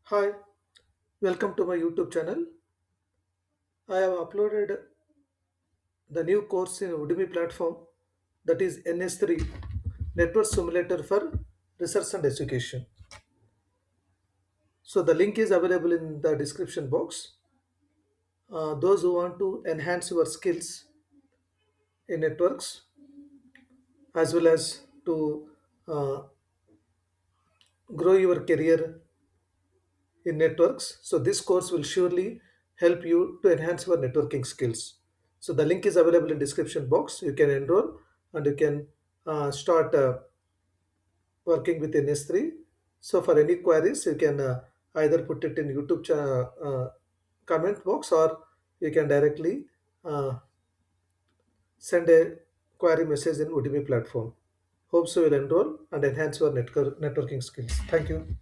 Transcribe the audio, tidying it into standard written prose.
Hi, welcome to my YouTube channel. I have uploaded the new course in Udemy platform, that is NS3 Network Simulator for Research and Education. So the link is available in the description box. Those who want to enhance your skills in networks as well as to uh, grow your career in networks. So this course will surely help you to enhance your networking skills. So the link is available in description box. You can enroll and you can start working with NS3. So for any queries, you can either put it in YouTube comment box, or you can directly uh, send a query message in Udemy platform. Hope so you'll enroll and enhance your networking skills. Thank you.